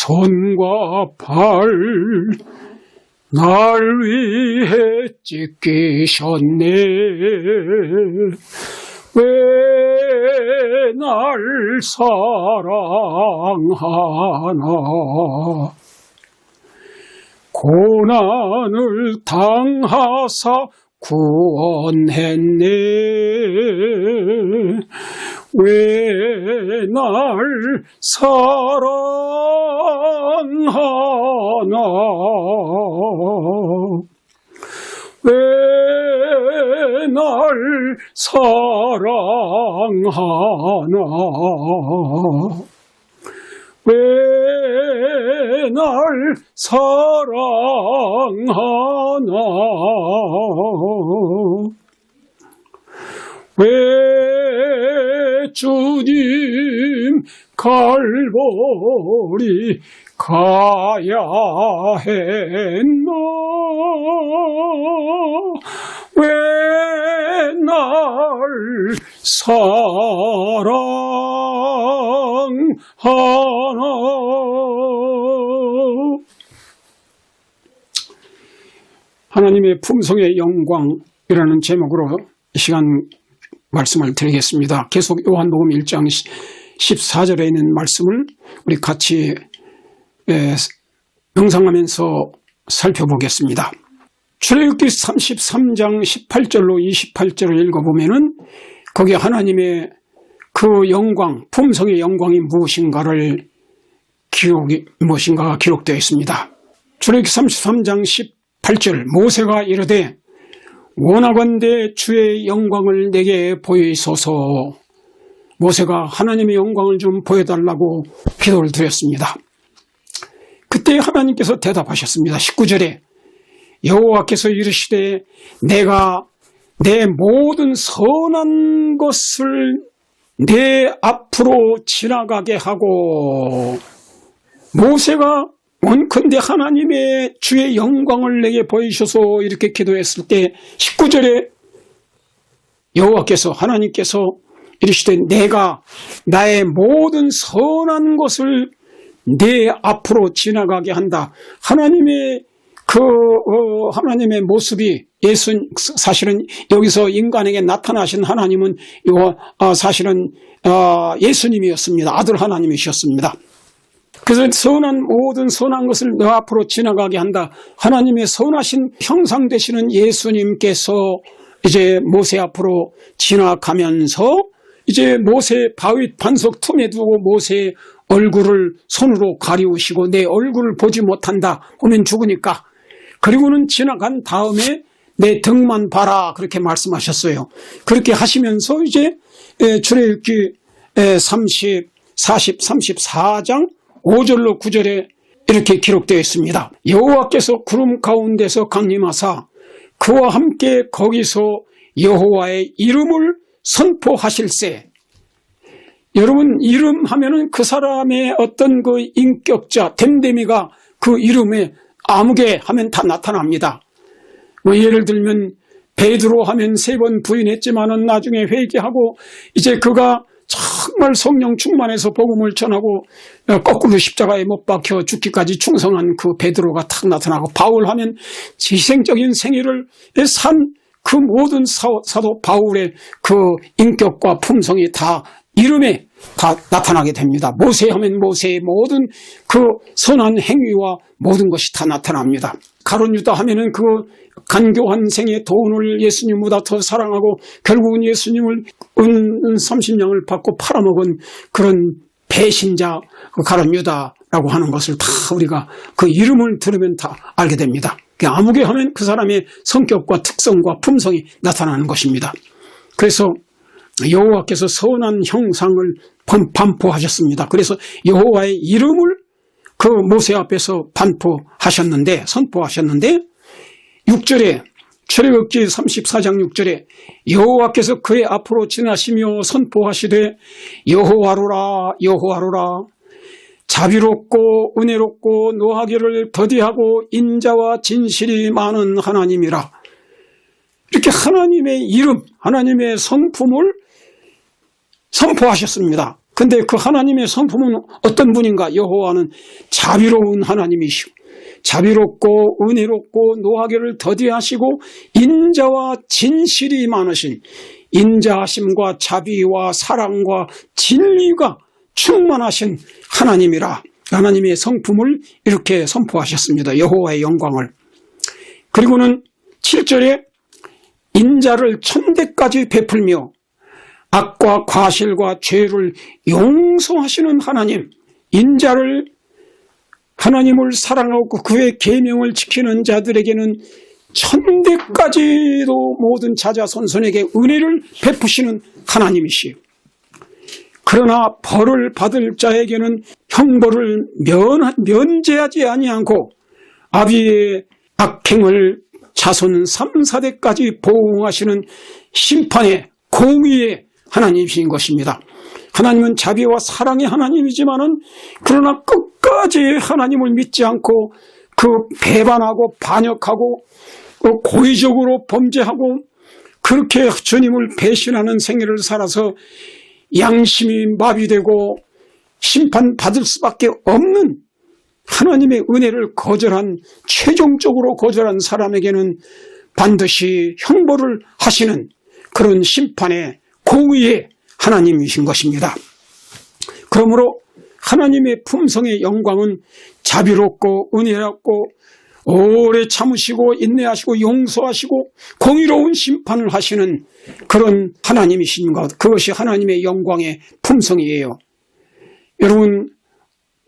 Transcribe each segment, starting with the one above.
손과 발 날 위해 찢기셨네. 왜 날 사랑하나. 고난을 당하사 구원했네. 왜 날 사랑하나. 왜 날 사랑하나. 왜 날 사랑하나. 왜 주님 갈보리 가야 했나. 왜 날 사랑하나. 하나님의 품성의 영광이라는 제목으로 이 시간 말씀을 드리겠습니다. 계속 요한복음 1장 14절에 있는 말씀을 우리 같이 명상하면서 살펴보겠습니다. 출애굽기 33장 18절로 28절을 읽어보면은 거기 하나님의 그 영광, 품성의 영광이 무엇인가가 기록되어 있습니다. 출애굽기 33장 18절 모세가 이르되 원하건대 주의 영광을 내게 보이소서. 모세가 하나님의 영광을 좀 보여달라고 기도를 드렸습니다. 그때 하나님께서 대답하셨습니다. 19절에 여호와께서 이르시되 내가 내 모든 선한 것을 내 앞으로 지나가게 하고. 모세가 원컨대 하나님의 주의 영광을 내게 보이셔서 이렇게 기도했을 때 19절에 여호와께서 하나님께서 이르시되 내가 나의 모든 선한 것을 내 앞으로 지나가게 한다. 하나님의 하나님의 모습이 사실은 여기서 인간에게 나타나신 하나님은 사실은 예수님이었습니다. 아들 하나님이셨습니다. 그래서 모든 선한 것을 너 앞으로 지나가게 한다. 하나님의 선하신 형상 되시는 예수님께서 이제 모세 앞으로 지나가면서 이제 모세 바위 반석 틈에 두고 모세의 얼굴을 손으로 가리우시고 내 얼굴을 보지 못한다. 보면 죽으니까. 그리고는 지나간 다음에 내 등만 봐라. 그렇게 말씀하셨어요. 그렇게 하시면서 이제 출애굽기 34장 5절로 9절에 이렇게 기록되어 있습니다. 여호와께서 구름 가운데서 강림하사 그와 함께 거기서 여호와의 이름을 선포하실세. 여러분, 이름 하면은 그 사람의 어떤 그 인격자, 됨됨이가 그 이름에 아무개 하면 다 나타납니다. 뭐 예를 들면 베드로 하면 3번 부인했지만은 나중에 회개하고 이제 그가 정말 성령 충만해서 복음을 전하고 거꾸로 십자가에 못 박혀 죽기까지 충성한 그 베드로가 탁 나타나고, 바울 하면 희생적인 생애를 산 그 모든 사도 바울의 그 인격과 품성이 다 이름에 다 나타나게 됩니다. 모세 하면 모세의 모든 그 선한 행위와 모든 것이 다 나타납니다. 가룟 유다 하면은 그 간교한 생의 돈을 예수님보다 더 사랑하고 결국은 예수님을 은 30냥을 받고 팔아먹은 그런 배신자 가룟 유다라고 하는 것을 다 우리가 그 이름을 들으면 다 알게 됩니다. 아무개 하면 그 사람의 성격과 특성과 품성이 나타나는 것입니다. 그래서 여호와께서 선한 형상을 반포하셨습니다. 그래서 여호와의 이름을 그 모세 앞에서 선포하셨는데 6절에 출애굽기 34장 6절에 여호와께서 그의 앞으로 지나시며 선포하시되 여호와로라 여호와로라 자비롭고 은혜롭고 노하기를 더디하고 인자와 진실이 많은 하나님이라. 이렇게 하나님의 이름, 하나님의 성품을 선포하셨습니다. 근데 그 하나님의 성품은 어떤 분인가? 여호와는 자비로운 하나님이시고 자비롭고 은혜롭고 노하기를 더디하시고 인자와 진실이 많으신 인자하심과 자비와 사랑과 진리가 충만하신 하나님이라. 하나님의 성품을 이렇게 선포하셨습니다. 여호와의 영광을. 그리고는 7절에 인자를 천대까지 베풀며 악과 과실과 죄를 용서하시는 하나님, 인자를 하나님을 사랑하고 그의 계명을 지키는 자들에게는 천대까지도 모든 자자손손에게 은혜를 베푸시는 하나님이시요. 그러나 벌을 받을 자에게는 형벌을 면제하지 아니하고 아비의 악행을 자손 3,4대까지 보응하시는 심판의 공의의 하나님이신 것입니다. 하나님은 자비와 사랑의 하나님이지만은 그러나 끝까지 하나님을 믿지 않고 그 배반하고 반역하고 고의적으로 범죄하고 그렇게 주님을 배신하는 생애를 살아서 양심이 마비되고 심판받을 수밖에 없는 하나님의 은혜를 거절한, 최종적으로 거절한 사람에게는 반드시 형벌을 하시는 그런 심판의 공의의 하나님이신 것입니다. 그러므로 하나님의 품성의 영광은 자비롭고 은혜롭고 오래 참으시고 인내하시고 용서하시고 공의로운 심판을 하시는 그런 하나님이신 것, 그것이 하나님의 영광의 품성이에요. 여러분,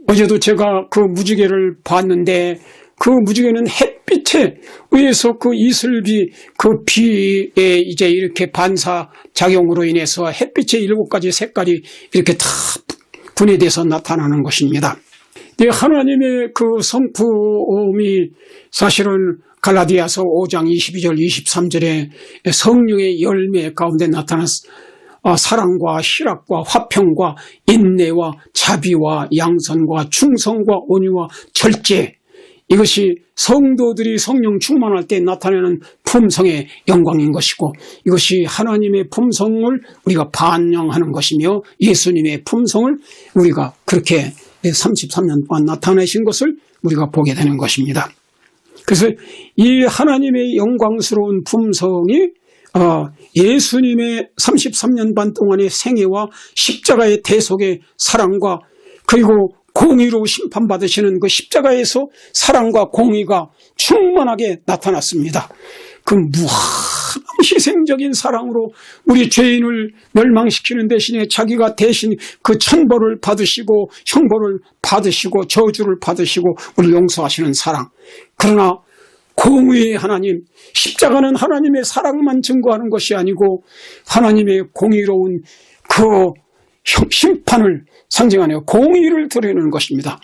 어제도 제가 그 무지개를 봤는데 그 무지개는 햇빛에 의해서 그 이슬비, 그 비에 이제 이렇게 반사작용으로 인해서 햇빛의 7가지 색깔이 이렇게 다 분해돼서 나타나는 것입니다. 하나님의 그 성품이 사실은 갈라디아서 5장 22절 23절에 성령의 열매 가운데 나타난 사랑과 희락과 화평과 인내와 자비와 양선과 충성과 온유와 절제, 이것이 성도들이 성령 충만할 때 나타내는 품성의 영광인 것이고 이것이 하나님의 품성을 우리가 반영하는 것이며 예수님의 품성을 우리가 그렇게 33년 동안 나타내신 것을 우리가 보게 되는 것입니다. 그래서 이 하나님의 영광스러운 품성이 예수님의 33년 반 동안의 생애와 십자가의 대속의 사랑과 그리고 공의로 심판받으시는 그 십자가에서 사랑과 공의가 충만하게 나타났습니다. 그 무한한 희생적인 사랑으로 우리 죄인을 멸망시키는 대신에 자기가 대신 그 천벌을 받으시고 형벌을 받으시고 저주를 받으시고 우리를 용서하시는 사랑. 그러나 공의의 하나님, 십자가는 하나님의 사랑만 증거하는 것이 아니고 하나님의 공의로운 그 심판을 상징하네요. 공의를 드러내는 것입니다.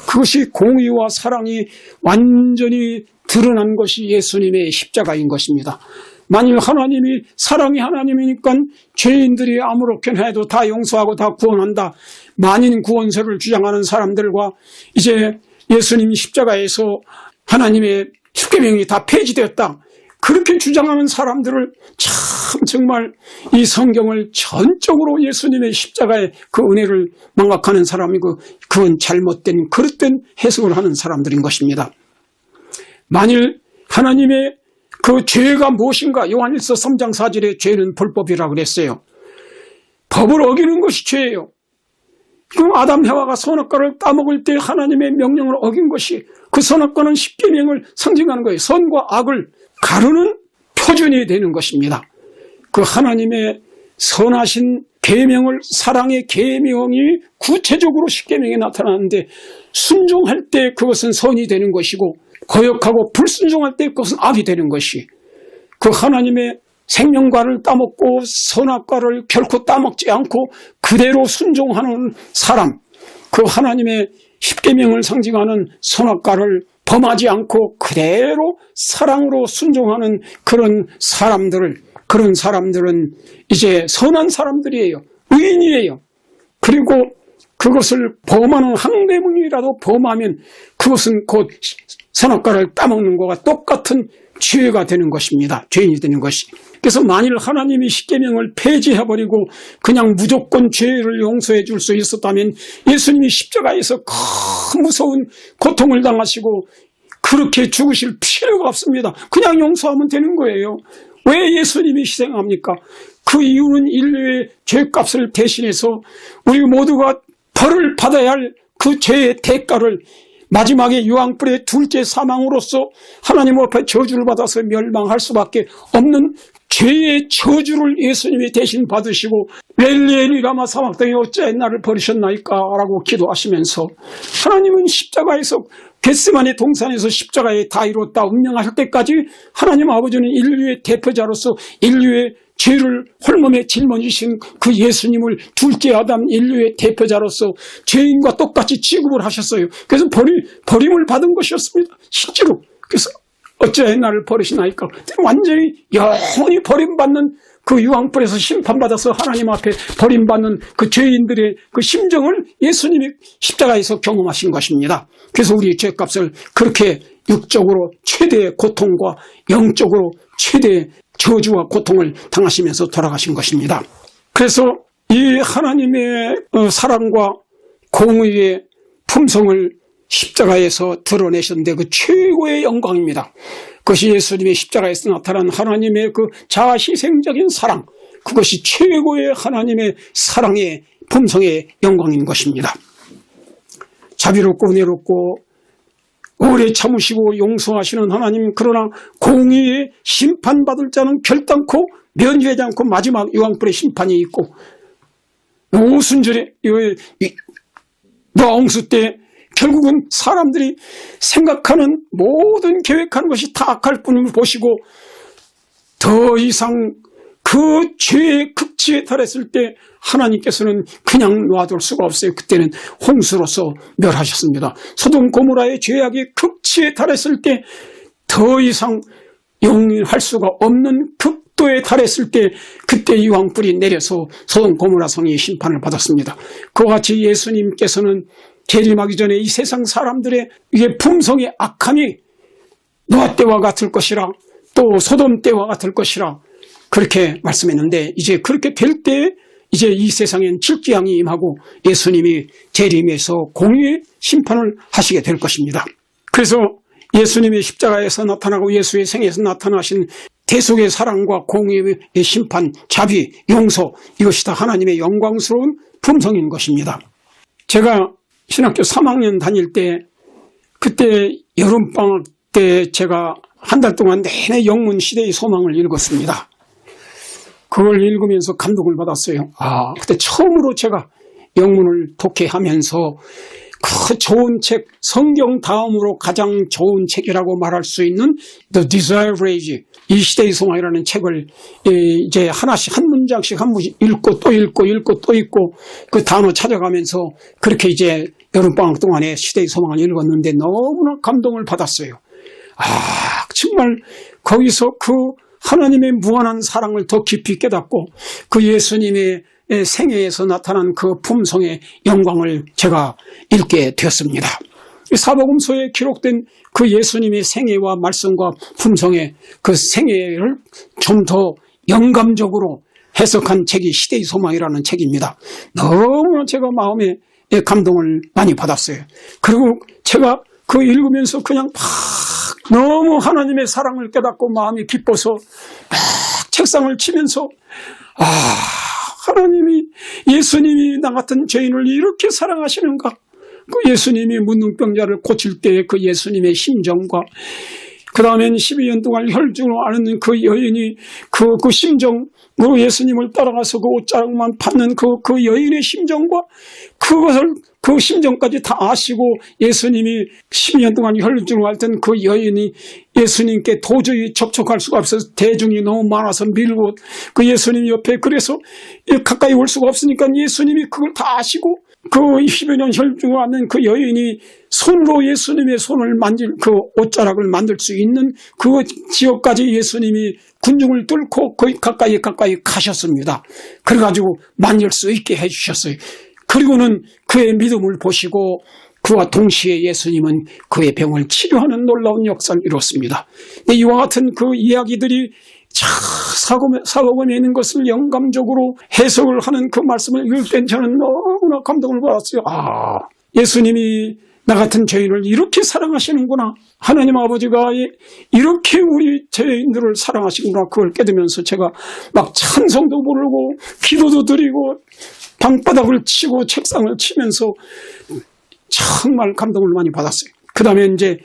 그것이 공의와 사랑이 완전히 드러난 것이 예수님의 십자가인 것입니다. 만일 하나님이 사랑의 하나님이니까 죄인들이 아무렇게나 해도 다 용서하고 다 구원한다, 만인 구원설을 주장하는 사람들과 이제 예수님이 십자가에서 하나님의 십계명이 다 폐지되었다, 그렇게 주장하는 사람들을 참 정말 이 성경을 전적으로 예수님의 십자가의 그 은혜를 망각하는 사람이고 그건 잘못된 그릇된 해석을 하는 사람들인 것입니다. 만일 하나님의 그 죄가 무엇인가, 요한일서 3장 4절에 죄는 불법이라고 그랬어요. 법을 어기는 것이 죄예요. 그럼 아담 해와가 선악과를 따먹을 때 하나님의 명령을 어긴 것이, 그 선악과는 십계명을 상징하는 거예요. 선과 악을 가르는 표준이 되는 것입니다. 그 하나님의 선하신 계명을, 사랑의 계명이 구체적으로 십계명에 나타나는데 순종할 때 그것은 선이 되는 것이고 거역하고 불순종할 때 그것은 악이 되는 것이, 그 하나님의 생명과를 따먹고 선악과를 결코 따먹지 않고 그대로 순종하는 사람, 그 하나님의 십계명을 상징하는 선악과를 범하지 않고 그대로 사랑으로 순종하는 그런 사람들은 이제 선한 사람들이에요. 의인이에요. 그리고 그것을 범하는 항대문이라도 범하면 그것은 곧 선악과를 따먹는 것과 똑같은 죄가 되는 것입니다. 죄인이 되는 것이. 그래서 만일 하나님이 십계명을 폐지해버리고 그냥 무조건 죄를 용서해 줄 수 있었다면 예수님이 십자가에서 큰 무서운 고통을 당하시고 그렇게 죽으실 필요가 없습니다. 그냥 용서하면 되는 거예요. 왜 예수님이 희생합니까? 그 이유는 인류의 죄값을 대신해서 우리 모두가 벌을 받아야 할 그 죄의 대가를 마지막에 유황불의 둘째 사망으로서 하나님 앞에 저주를 받아서 멸망할 수밖에 없는 죄의 저주를 예수님이 대신 받으시고 엘리 라마 사막당에 어찌하여 나를 버리셨나이까 라고 기도하시면서 하나님은 십자가에서 겟세마네 동산에서 십자가에 다 이뤘다 운명할 때까지 하나님 아버지는 인류의 대표자로서 인류의 죄를 홀몸에 짊어지신 그 예수님을 둘째 아담 인류의 대표자로서 죄인과 똑같이 취급을 하셨어요. 그래서 버림을 받은 것이었습니다. 실제로. 그래서 어찌하여 나를 버리시나이까. 완전히 영원히 버림받는 그 유황불에서 심판받아서 하나님 앞에 버림받는 그 죄인들의 그 심정을 예수님이 십자가에서 경험하신 것입니다. 그래서 우리의 죄값을 그렇게 육적으로 최대의 고통과 영적으로 최대의 저주와 고통을 당하시면서 돌아가신 것입니다. 그래서 이 하나님의 사랑과 공의의 품성을 십자가에서 드러내셨는데 그 최고의 영광입니다. 그것이 예수님의 십자가에서 나타난 하나님의 그 자아희생적인 사랑, 그것이 최고의 하나님의 사랑의 품성의 영광인 것입니다. 자비롭고 은혜롭고 오래 참으시고 용서하시는 하나님, 그러나 공의의 심판받을 자는 결단코 면죄하지 않고 마지막 유황불의 심판이 있고 오순절에 노홍수 때 결국은 사람들이 생각하는 모든 계획하는 것이 다 악할 뿐임을 보시고 더 이상 그 죄의 극치에 달했을 때 하나님께서는 그냥 놔둘 수가 없어요. 그때는 홍수로서 멸하셨습니다. 소돔 고모라의 죄악이 극치에 달했을 때 더 이상 용인할 수가 없는 극도에 달했을 때 그때 유황불이 내려서 소돔 고모라 성이 심판을 받았습니다. 그와 같이 예수님께서는 재림하기 전에 이 세상 사람들의 이게 품성의 악함이 노아 때와 같을 것이라 또 소돔 때와 같을 것이라 그렇게 말씀했는데 이제 그렇게 될 때 이제 이 세상엔 질기양이 임하고 예수님이 재림해서 공의의 심판을 하시게 될 것입니다. 그래서 예수님의 십자가에서 나타나고 예수의 생에서 나타나신 대속의 사랑과 공의의 심판, 자비, 용서, 이것이 다 하나님의 영광스러운 품성인 것입니다. 제가 신학교 3학년 다닐 때 그때 여름방학 때 제가 한 달 동안 내내 영문 시대의 소망을 읽었습니다. 그걸 읽으면서 감동을 받았어요. 그때 처음으로 제가 영문을 독해하면서 그 좋은 책, 성경 다음으로 가장 좋은 책이라고 말할 수 있는 The Desire Age, 이 시대의 소망이라는 책을 이제 하나씩 한 문장씩 한 문씩 읽고 또 읽고 또 읽고 그 단어 찾아가면서 그렇게 이제 여름방학 동안에 시대의 소망을 읽었는데 너무나 감동을 받았어요. 정말 거기서 그 하나님의 무한한 사랑을 더 깊이 깨닫고 그 예수님의 생애에서 나타난 그 품성의 영광을 제가 읽게 되었습니다. 사복음서에 기록된 그 예수님의 생애와 말씀과 품성의 그 생애를 좀 더 영감적으로 해석한 책이 시대의 소망이라는 책입니다. 너무 제가 마음에 감동을 많이 받았어요. 그리고 제가 그 읽으면서 그냥 너무 하나님의 사랑을 깨닫고 마음이 기뻐서 막 책상을 치면서 하나님이 예수님이 나 같은 죄인을 이렇게 사랑하시는가, 그 예수님이 문둥병자를 고칠 때의 그 예수님의 심정과 그 다음엔 12년 동안 혈중을 앓는 그 여인이 그 심정으로 예수님을 따라가서 그 옷자락만 받는 그 여인의 심정과 그것을 그 심정까지 다 아시고 예수님이 12년 동안 혈중을 앓던 그 여인이 예수님께 도저히 접촉할 수가 없어서 대중이 너무 많아서 밀고 그 예수님 옆에 그래서 가까이 올 수가 없으니까 예수님이 그걸 다 아시고 그 10여 년 혈중을 앓는 그 여인이 손으로 예수님의 손을 그 옷자락을 만들 수 있는 그 지역까지 예수님이 군중을 뚫고 거의 가까이 가셨습니다. 그래가지고 만질 수 있게 해주셨어요. 그리고는 그의 믿음을 보시고 그와 동시에 예수님은 그의 병을 치료하는 놀라운 역사를 이뤘습니다. 이와 같은 그 이야기들이 사복음에 있는 것을 영감적으로 해석을 하는 그 말씀을 읽을 땐 저는 너무나 감동을 받았어요. 예수님이 나 같은 죄인을 이렇게 사랑하시는구나. 하나님 아버지가 이렇게 우리 죄인들을 사랑하시는구나. 그걸 깨닫으면서 제가 막 찬송도 부르고 기도도 드리고 방바닥을 치고 책상을 치면서 정말 감동을 많이 받았어요. 그 다음에 이제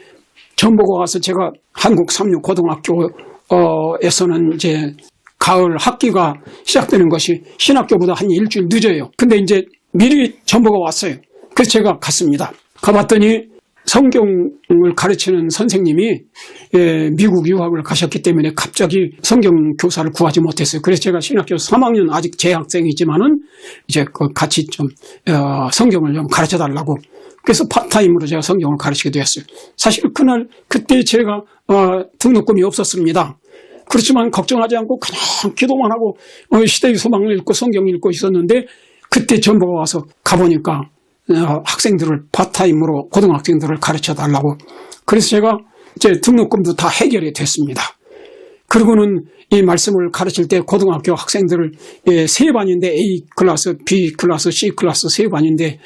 전보고 가서 제가 한국 삼육고등학교에서는 이제 가을 학기가 시작되는 것이 신학교보다 한 일주일 늦어요. 근데 이제 미리 전보가 왔어요. 그래서 제가 갔습니다. 가봤더니 성경을 가르치는 선생님이 미국 유학을 가셨기 때문에 갑자기 성경 교사를 구하지 못했어요. 그래서 제가 신학교 3학년 아직 재학생이지만은 이제 같이 좀 성경을 좀 가르쳐 달라고. 그래서 파트타임으로 제가 성경을 가르치게 되었어요. 사실 그때 제가 등록금이 없었습니다. 그렇지만 걱정하지 않고 그냥 기도만 하고 시대의 소망을 읽고 성경 읽고 있었는데 그때 전보가 와서 가보니까 학생들을 파트타임으로 고등학생들을 가르쳐 달라고. 그래서 제가 이제 등록금도 다 해결이 됐습니다. 그리고는 이 말씀을 가르칠 때 고등학교 학생들을 세 반인데 A 클래스, B 클래스, C 클래스 세 반인데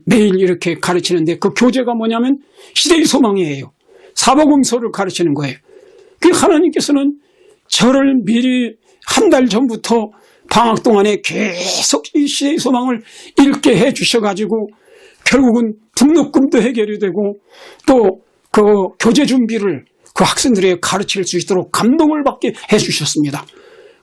매일 이렇게 가르치는데 그 교재가 뭐냐면 시대의 소망이에요. 사복음서를 가르치는 거예요. 그 하나님께서는 저를 미리 한 달 전부터 방학 동안에 계속 이 시대의 소망을 읽게 해 주셔가지고 결국은 등록금도 해결이 되고 또 그 교재 준비를 그 학생들에게 가르칠 수 있도록 감동을 받게 해 주셨습니다.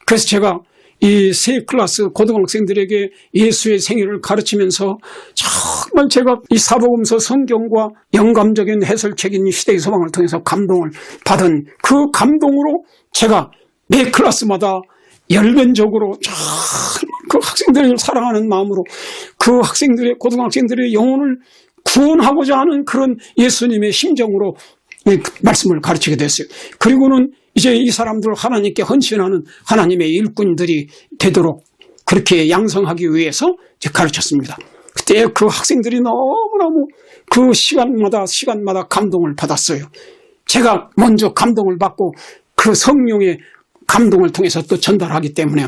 그래서 제가 이 세 클래스 고등학생들에게 예수의 생애를 가르치면서 정말 제가 이 사복음서 성경과 영감적인 해설책인 시대의 소망을 통해서 감동을 받은 그 감동으로 제가 매 클래스마다 열변적으로 그 학생들을 사랑하는 마음으로 그 고등학생들의 영혼을 구원하고자 하는 그런 예수님의 심정으로 말씀을 가르치게 됐어요. 그리고는 이제 이 사람들 하나님께 헌신하는 하나님의 일꾼들이 되도록 그렇게 양성하기 위해서 이제 가르쳤습니다. 그때 그 학생들이 너무너무 그 시간마다 감동을 받았어요. 제가 먼저 감동을 받고 그 성령의 감동을 통해서 또 전달하기 때문에.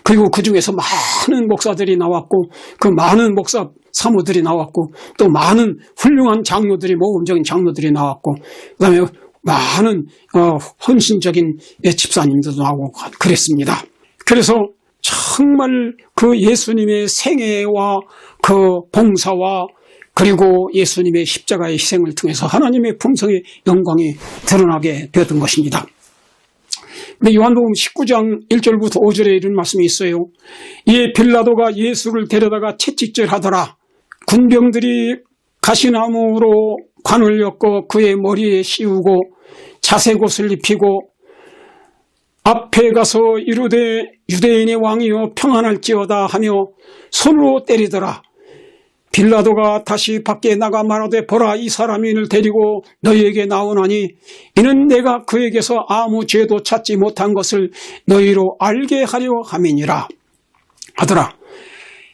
그리고 그 중에서 많은 목사들이 나왔고 그 많은 목사 사모들이 나왔고 또 많은 훌륭한 장로들이 모범적인 장로들이 나왔고 그다음에 많은 헌신적인 집사님들도 나오고 그랬습니다. 그래서 정말 그 예수님의 생애와 그 봉사와 그리고 예수님의 십자가의 희생을 통해서 하나님의 풍성의 영광이 드러나게 되었던 것입니다. 근데 요한복음 19장 1절부터 5절에 이런 말씀이 있어요. 이에 빌라도가 예수를 데려다가 채찍질하더라. 군병들이 가시나무로 관을 엮어 그의 머리에 씌우고 자색옷을 입히고 앞에 가서 이르되 유대인의 왕이여 평안할지어다 하며 손으로 때리더라. 빌라도가 다시 밖에 나가 말하되 보라 이 사람이 이를 데리고 너희에게 나오나니 이는 내가 그에게서 아무 죄도 찾지 못한 것을 너희로 알게 하려 함이니라 하더라.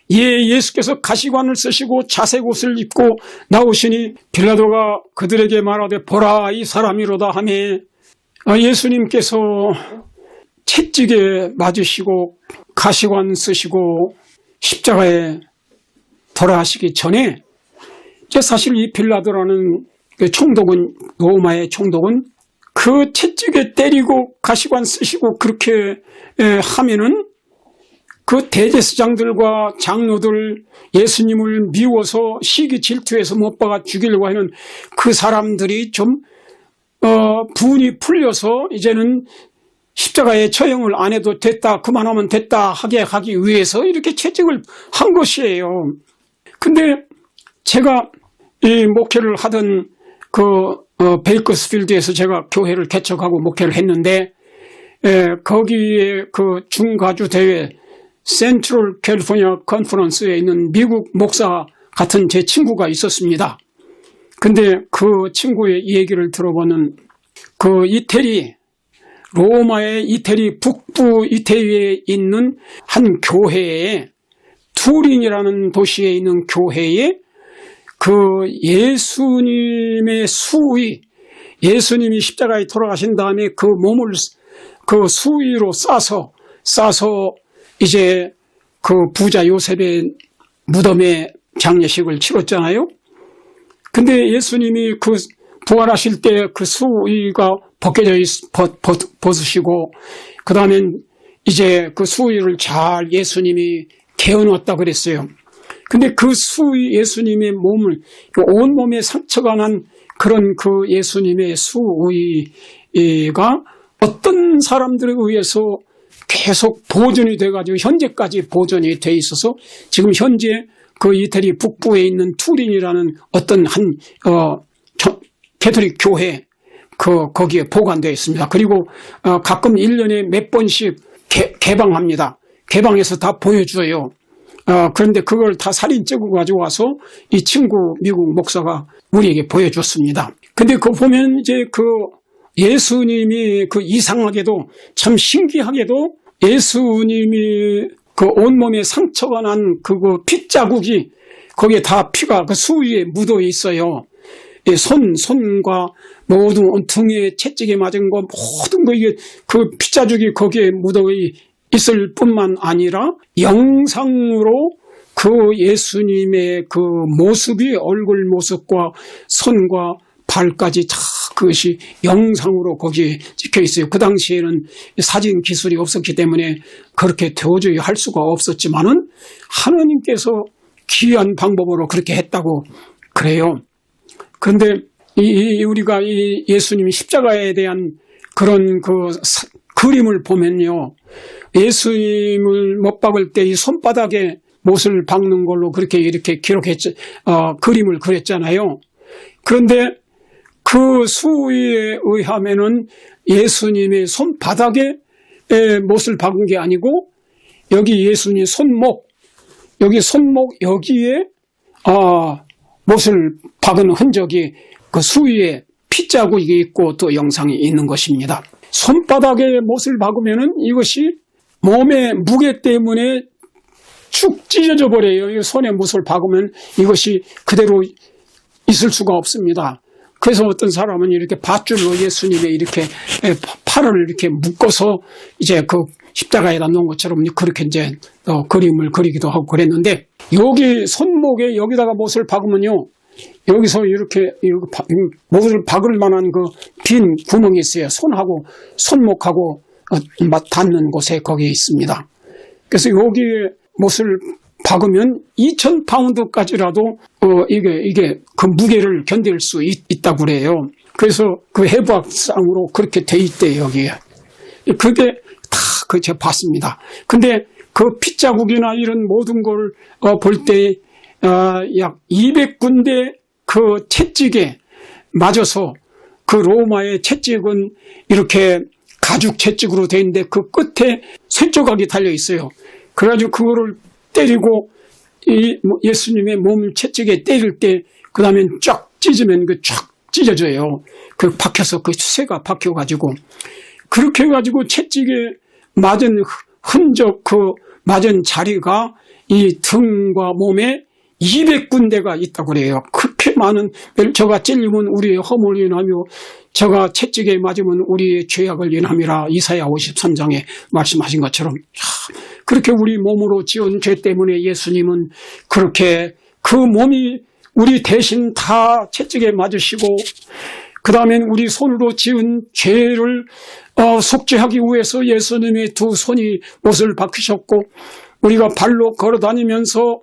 이에 예수께서 가시관을 쓰시고 자색옷을 입고 나오시니 빌라도가 그들에게 말하되 보라 이 사람이로다 하며 예수님께서 채찍에 맞으시고 가시관 쓰시고 십자가에 돌아가시기 전에 사실 이 빌라도라는 총독은 로마의 총독은 그 채찍에 때리고 가시관 쓰시고 그렇게 하면은 그 대제사장들과 장로들 예수님을 미워서 시기 질투해서 못 박아 죽이려고 하는 그 사람들이 좀 분이 풀려서 이제는 십자가에 처형을 안 해도 됐다 그만하면 됐다 하게 하기 위해서 이렇게 채찍을 한 것이에요. 근데 제가 이 목회를 하던 베이커스필드에서 제가 교회를 개척하고 목회를 했는데 거기에 그 중가주 대회 센트럴 캘리포니아 컨퍼런스에 있는 미국 목사 같은 제 친구가 있었습니다. 근데 그 친구의 얘기를 들어보는 그 이태리 로마의 이태리 북부 이태리에 있는 한 교회에 투린이라는 도시에 있는 교회에 그 예수님의 수의, 예수님이 십자가에 돌아가신 다음에 그 몸을 그 수의로 싸서 이제 그 부자 요셉의 무덤에 장례식을 치렀잖아요. 근데 예수님이 그 부활하실 때 그 수의가 벗으시고, 그 다음엔 이제 그 수의를 잘 예수님이 개어놓았다 그랬어요. 근데 그 수의 예수님의 몸을, 온몸에 상처가 난 그런 그 예수님의 수의가 어떤 사람들에 의해서 계속 보존이 돼가지고 현재까지 보존이 돼 있어서 지금 현재 그 이태리 북부에 있는 투린이라는 어떤 캐톨릭 교회 거기에 보관되어 있습니다. 그리고 가끔 1년에 몇 번씩 개방합니다. 개방해서 다 보여줘요. 그런데 그걸 다 사진 찍어 가지고 와서 이 친구 미국 목사가 우리에게 보여줬습니다. 근데 그거 보면 이제 그 예수님이 그 이상하게도 참 신기하게도 예수님이 그 온몸에 상처가 난 그거 핏자국이 거기에 다 피가 그 수위에 묻어 있어요. 손과 모든 등에 채찍에 맞은 거 모든 거 이게 그 핏자국이 거기에 묻어 있을 뿐만 아니라 영상으로 그 예수님의 그 모습이 얼굴 모습과 손과 발까지 다 그것이 영상으로 거기에 찍혀 있어요. 그 당시에는 사진 기술이 없었기 때문에 그렇게 도저히 할 수가 없었지만은 하나님께서 귀한 방법으로 그렇게 했다고 그래요. 그런데 우리가 이 예수님 십자가에 대한 그런 그 그림을 보면요. 예수님을 못 박을 때 이 손바닥에 못을 박는 걸로 그렇게 이렇게 그림을 그렸잖아요. 그런데 그 수의에 의하면은 예수님의 손바닥에 못을 박은 게 아니고 여기 예수님 손목 여기에 못을 박은 흔적이 그 수의에 핏자국이 있고 또 영상이 있는 것입니다. 손바닥에 못을 박으면은 이것이 몸의 무게 때문에 축 찢어져 버려요. 손에 못을 박으면 이것이 그대로 있을 수가 없습니다. 그래서 어떤 사람은 이렇게 밧줄로 예수님의 이렇게 팔을 이렇게 묶어서 이제 그 십자가에다 놓은 것처럼 그렇게 이제 그림을 그리기도 하고 그랬는데, 여기 손목에 여기다가 못을 박으면요, 여기서 이렇게 못을 박을 만한 그 빈 구멍이 있어요. 손목하고 닿는 곳에 거기에 있습니다. 그래서 여기에 못을 박으면 2,000파운드까지라도 이게 그 무게를 견딜 수 있다고 그래요. 그래서 그 해부학상으로 그렇게 돼 있대요, 여기에. 그게 다 제가 봤습니다. 근데 그 핏자국이나 이런 모든 걸 볼 때 약 200군데 그 채찍에 맞아서, 그 로마의 채찍은 이렇게 가죽 채찍으로 돼 있는데 그 끝에 쇠조각이 달려 있어요. 그래가지고 그거를 때리고 예수님의 몸 채찍에 때릴 때 그 다음에 쫙 찢으면 쫙 찢어져요. 그 박혀서 그 쇠가 박혀가지고 그렇게 해가지고 채찍에 맞은 흔적, 그 맞은 자리가 이 등과 몸에 200군데가 있다고 그래요. 그렇게 많은, 저가 찔리면 우리의 허물을 인하며 저가 채찍에 맞으면 우리의 죄악을 인함이라 이사야 53장에 말씀하신 것처럼, 그렇게 우리 몸으로 지은 죄 때문에 예수님은 그렇게 그 몸이 우리 대신 다 채찍에 맞으시고, 그 다음엔 우리 손으로 지은 죄를 속죄하기 위해서 예수님의 두 손이 못을 박히셨고, 우리가 발로 걸어다니면서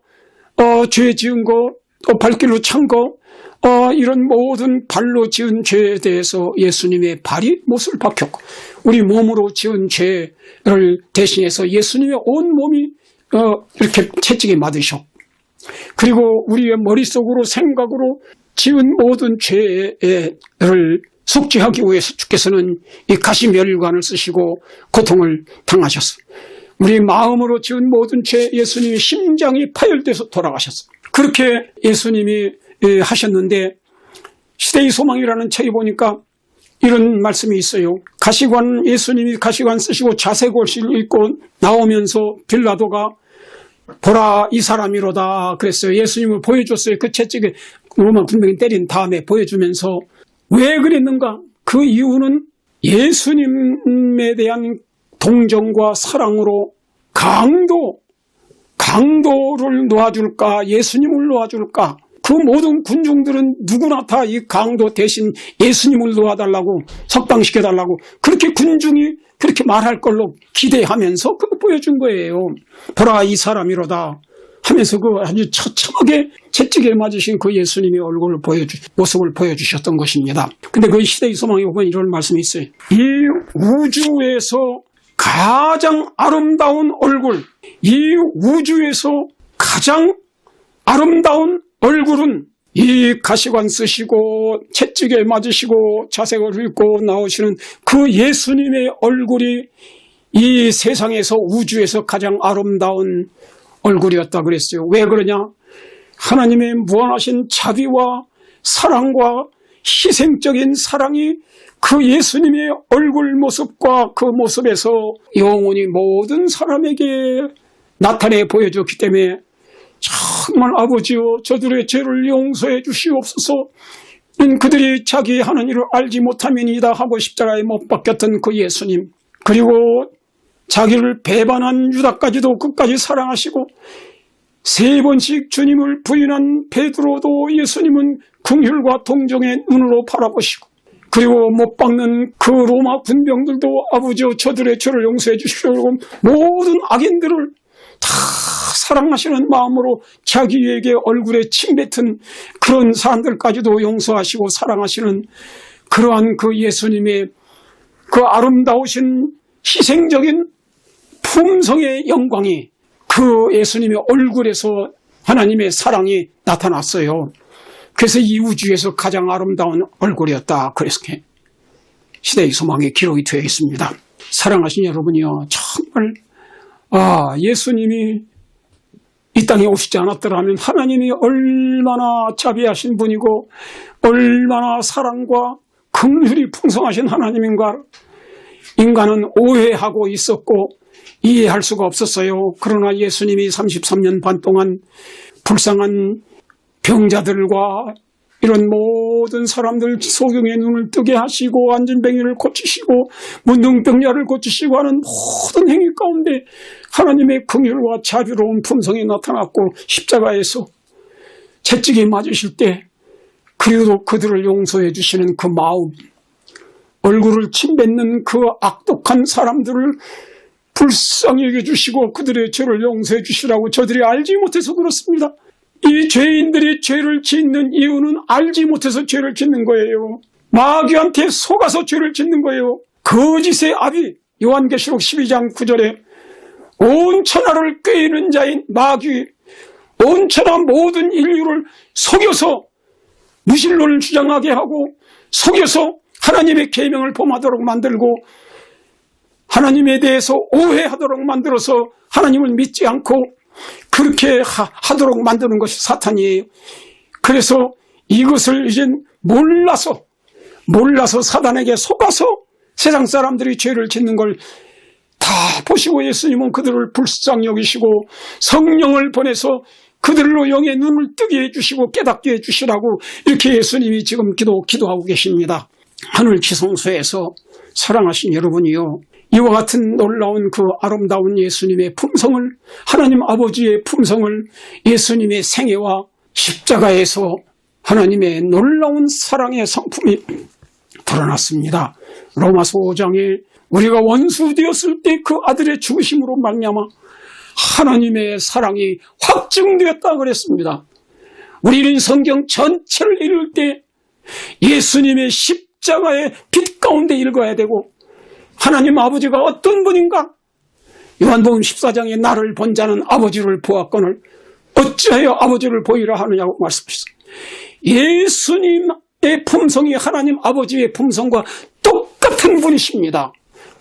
죄 지은 거, 또 발길로 찬 거, 이런 모든 발로 지은 죄에 대해서 예수님의 발이 못을 박혔고, 우리 몸으로 지은 죄를 대신해서 예수님의 온 몸이 이렇게 채찍에 맞으셨고, 그리고 우리의 머릿속으로 생각으로 지은 모든 죄를 속죄하기 위해서 주께서는 이 가시면류관을 쓰시고 고통을 당하셨어요. 우리 마음으로 지은 모든 죄, 예수님의 심장이 파열돼서 돌아가셨어요. 그렇게 예수님이 하셨는데, 시대의 소망이라는 책에 보니까 이런 말씀이 있어요. 예수님이 가시관 쓰시고 자색옷을 입고 나오면서 빌라도가 보라 이 사람이로다 그랬어요. 예수님을 보여줬어요. 그 채찍에 로마 군병이 때린 다음에 보여주면서 왜 그랬는가? 그 이유는 예수님에 대한 동정과 사랑으로 강도를 놓아줄까? 예수님을 놓아줄까? 그 모든 군중들은 누구나 다 이 강도 대신 예수님을 놓아달라고, 석방시켜달라고 그렇게 군중이 그렇게 말할 걸로 기대하면서 그거 보여준 거예요. 보라 이 사람이로다 하면서 그 아주 처참하게 채찍에 맞으신 그 예수님의 모습을 보여주셨던 것입니다. 근데 그 시대의 소망에 보면 이런 말씀이 있어요. 이 우주에서 가장 아름다운 얼굴, 이 우주에서 가장 아름다운 얼굴은 이 가시관 쓰시고 채찍에 맞으시고 자색을 입고 나오시는 그 예수님의 얼굴이 이 세상에서 우주에서 가장 아름다운 얼굴이었다 그랬어요. 왜 그러냐? 하나님의 무한하신 자비와 사랑과 희생적인 사랑이 그 예수님의 얼굴 모습과 그 모습에서 영원히 모든 사람에게 나타내 보여줬기 때문에 정말 아버지여 저들의 죄를 용서해 주시옵소서. 그들이 자기 하는 일을 알지 못함이니이다 하고 십자가에 못 박혔던 그 예수님, 그리고 자기를 배반한 유다까지도 끝까지 사랑하시고 3번씩 주님을 부인한 베드로도 예수님은 긍휼과 동정의 눈으로 바라보시고, 그리고 못 박는 그 로마 군병들도 아버지여 저들의 죄를 용서해 주시려고 모든 악인들을 다 사랑하시는 마음으로 자기에게 얼굴에 침 뱉은 그런 사람들까지도 용서하시고 사랑하시는 그러한 그 예수님의 그 아름다우신 희생적인 품성의 영광이 그 예수님의 얼굴에서 하나님의 사랑이 나타났어요. 그래서 이 우주에서 가장 아름다운 얼굴이었다. 그래서 시대의 소망에 기록이 되어 있습니다. 사랑하신 여러분이요, 정말 예수님이 이 땅에 오시지 않았더라면 하나님이 얼마나 자비하신 분이고 얼마나 사랑과 긍휼이 풍성하신 하나님인가 인간은 오해하고 있었고 이해할 수가 없었어요. 그러나 예수님이 33년 반 동안 불쌍한 병자들과 이런 모든 사람들 소경의 눈을 뜨게 하시고 안진뱅이를 고치시고 문둥병자를 고치시고 하는 모든 행위 가운데 하나님의 긍휼과 자비로운 품성이 나타났고, 십자가에서 채찍에 맞으실 때 그래도 그들을 용서해 주시는 그 마음, 얼굴을 침뱉는 그 악독한 사람들을 불쌍히 여겨주시고 그들의 죄를 용서해 주시라고 저들이 알지 못해서 그렇습니다. 이 죄인들이 죄를 짓는 이유는 알지 못해서 죄를 짓는 거예요. 마귀한테 속아서 죄를 짓는 거예요. 거짓의 아비, 요한계시록 12장 9절에 온 천하를 꾀이는 자인 마귀, 온 천하 모든 인류를 속여서 무신론을 주장하게 하고 속여서 하나님의 계명을 범하도록 만들고 하나님에 대해서 오해하도록 만들어서 하나님을 믿지 않고 그렇게 하도록 만드는 것이 사탄이에요. 그래서 이것을 이제 몰라서 사단에게 속아서 세상 사람들이 죄를 짓는 걸 다 보시고 예수님은 그들을 불쌍히 여기시고 성령을 보내서 그들로 영의 눈을 뜨게 해주시고 깨닫게 해주시라고 이렇게 예수님이 지금 기도하고 계십니다. 하늘 지성소에서 사랑하신 여러분이요, 이와 같은 놀라운 그 아름다운 예수님의 품성을, 하나님 아버지의 품성을 예수님의 생애와 십자가에서 하나님의 놀라운 사랑의 성품이 드러났습니다. 로마서 5장에 우리가 원수 되었을 때 그 아들의 죽으심으로 말미암아 하나님의 사랑이 확증되었다 그랬습니다. 우리는 성경 전체를 읽을 때 예수님의 십자가의 빛 가운데 읽어야 되고, 하나님 아버지가 어떤 분인가? 요한복음 14장에 나를 본 자는 아버지를 보았거늘 어찌하여 아버지를 보이라 하느냐고 말씀하셨습니다. 예수님의 품성이 하나님 아버지의 품성과 똑같은 분이십니다.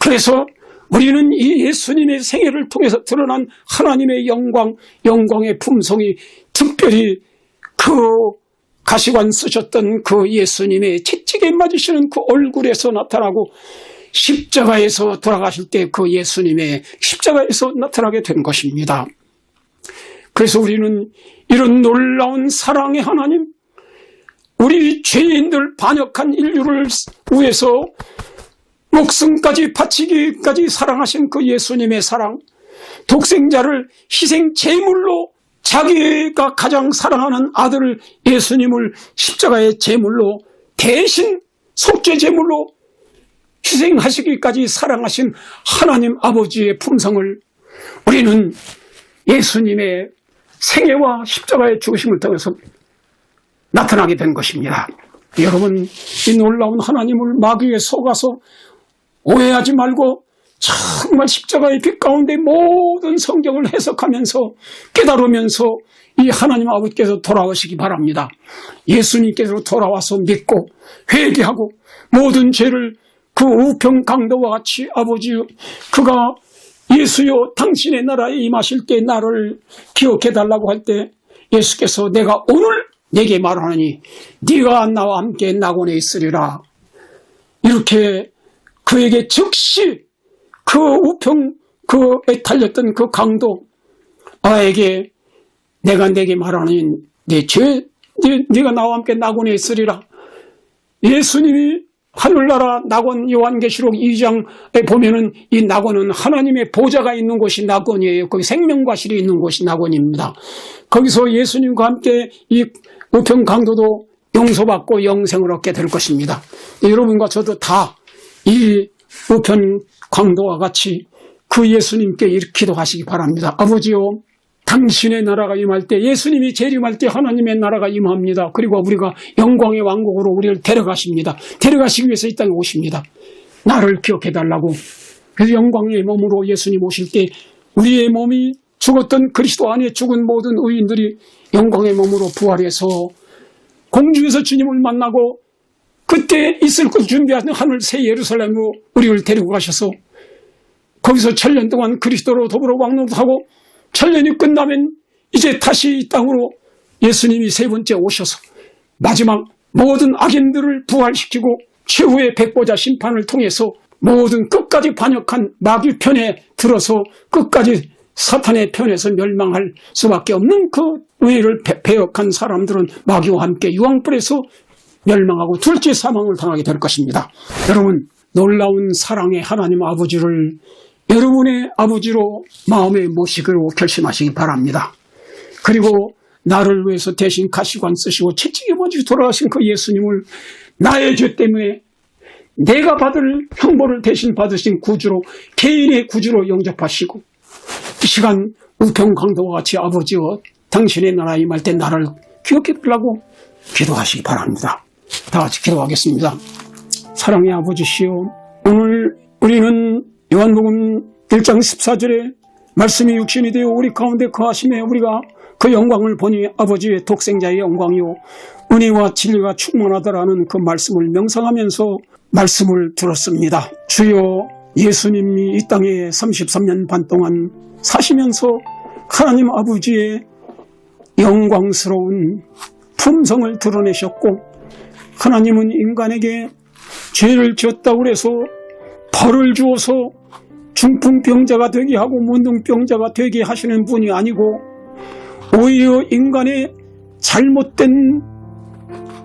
그래서 우리는 이 예수님의 생애를 통해서 드러난 하나님의 영광의 품성이 특별히 그 가시관 쓰셨던 그 예수님의 채찍에 맞으시는 그 얼굴에서 나타나고 십자가에서 돌아가실 때 그 예수님의 십자가에서 나타나게 된 것입니다. 그래서 우리는 이런 놀라운 사랑의 하나님, 우리 죄인들 반역한 인류를 위해서 목숨까지 바치기까지 사랑하신 그 예수님의 사랑, 독생자를 희생 제물로 자기가 가장 사랑하는 아들 예수님을 십자가의 제물로 대신 속죄 제물로 희생하시기까지 사랑하신 하나님 아버지의 품성을 우리는 예수님의 생애와 십자가의 죽으심을 통해서 나타나게 된 것입니다. 여러분, 이 놀라운 하나님을 마귀에 속아서 오해하지 말고 정말 십자가의 빛 가운데 모든 성경을 해석하면서 깨달으면서 이 하나님 아버지께서 돌아오시기 바랍니다. 예수님께서 돌아와서 믿고 회개하고 모든 죄를 그 우편 강도와 같이 아버지, 그가 예수여 당신의 나라에 임하실 때 나를 기억해달라고 할 때 예수께서 내가 오늘 내게 말하노니 네가 나와 함께 낙원에 있으리라, 이렇게 그에게 즉시 그 우편 그에 달렸던 그 강도 아에게 내가 내게 말하노니 네가 나와 함께 낙원에 있으리라. 예수님이 하늘나라 낙원 요한계시록 2장에 보면은 이 낙원은 하나님의 보좌가 있는 곳이 낙원이에요. 거기 생명과실이 있는 곳이 낙원입니다. 거기서 예수님과 함께 이 우편 강도도 용서받고 영생을 얻게 될 것입니다. 여러분과 저도 다 이 우편 강도와 같이 그 예수님께 기도하시기 바랍니다. 아버지요, 당신의 나라가 임할 때, 예수님이 재림할 때 하나님의 나라가 임합니다. 그리고 우리가 영광의 왕국으로 우리를 데려가십니다. 데려가시기 위해서 이 땅에 오십니다. 나를 기억해달라고. 그래서 영광의 몸으로 예수님 오실 때 우리의 몸이 죽었던 그리스도 안에 죽은 모든 의인들이 영광의 몸으로 부활해서 공중에서 주님을 만나고 그때 있을 것 준비하는 하늘 새 예루살렘으로 우리를 데리고 가셔서 거기서 1000년 동안 그리스도로 더불어 왕노릇하고 1000년이 끝나면 이제 다시 이 땅으로 예수님이 세 번째 오셔서 마지막 모든 악인들을 부활시키고 최후의 백보자 심판을 통해서 모든 끝까지 반역한 마귀 편에 들어서 끝까지 사탄의 편에서 멸망할 수밖에 없는 그 의를 배역한 사람들은 마귀와 함께 유황불에서 멸망하고 둘째 사망을 당하게 될 것입니다. 여러분, 놀라운 사랑의 하나님 아버지를 여러분의 아버지로 마음에 모시기로 결심하시기 바랍니다. 그리고 나를 위해서 대신 가시관 쓰시고 채찍에 맞으시고 돌아가신 그 예수님을 나의 죄 때문에 내가 받을 형벌을 대신 받으신 구주로, 개인의 구주로 영접하시고 이 시간 우편 강도와 같이 아버지여 당신의 나라에 임할 때 나를 기억해 달라고 기도하시기 바랍니다. 다 같이 기도하겠습니다. 사랑의 아버지시여, 오늘 우리는 요한복음 1장 14절에 말씀이 육신이 되어 우리 가운데 거하심에 우리가 그 영광을 보니 아버지의 독생자의 영광이요 은혜와 진리가 충만하다라는 그 말씀을 명상하면서 말씀을 들었습니다. 주여, 예수님이 이 땅에 33년 반 동안 사시면서 하나님 아버지의 영광스러운 품성을 드러내셨고, 하나님은 인간에게 죄를 지었다고 해서 벌을 주어서 중풍병자가 되게 하고 문둥병자가 되게 하시는 분이 아니고 오히려 인간의 잘못된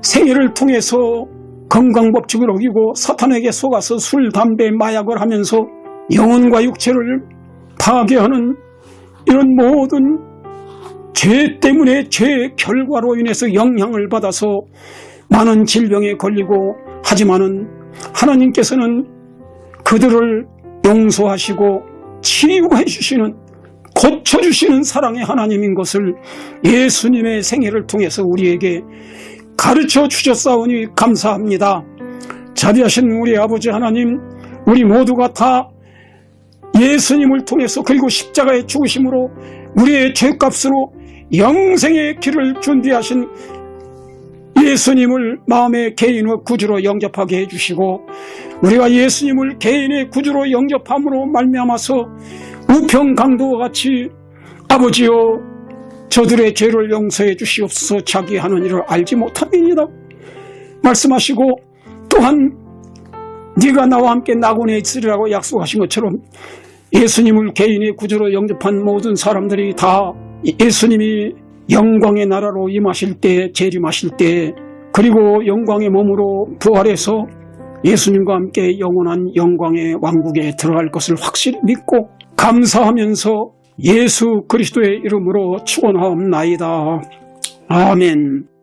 생애를 통해서 건강법칙을 어기고 사탄에게 속아서 술, 담배, 마약을 하면서 영혼과 육체를 파괴하는 이런 모든 죄 때문에 죄의 결과로 인해서 영향을 받아서 많은 질병에 걸리고, 하지만은 하나님께서는 그들을 용서하시고 치유해 주시는, 고쳐주시는 사랑의 하나님인 것을 예수님의 생애를 통해서 우리에게 가르쳐 주셨사오니 감사합니다. 자비하신 우리 아버지 하나님, 우리 모두가 다 예수님을 통해서 그리고 십자가의 죽으심으로 우리의 죄값으로 영생의 길을 준비하신 예수님을 마음의 개인의 구주로 영접하게 해주시고, 우리가 예수님을 개인의 구주로 영접함으로 말미암아서 우편 강도와 같이 아버지여 저들의 죄를 용서해 주시옵소서. 자기 하는 일을 알지 못함이니이다 말씀하시고, 또한 네가 나와 함께 낙원에 있으리라고 약속하신 것처럼 예수님을 개인의 구주로 영접한 모든 사람들이 다 예수님이 영광의 나라로 임하실 때, 재림하실 때 그리고 영광의 몸으로 부활해서 예수님과 함께 영원한 영광의 왕국에 들어갈 것을 확실히 믿고 감사하면서 예수 그리스도의 이름으로 축원하옵나이다. 아멘.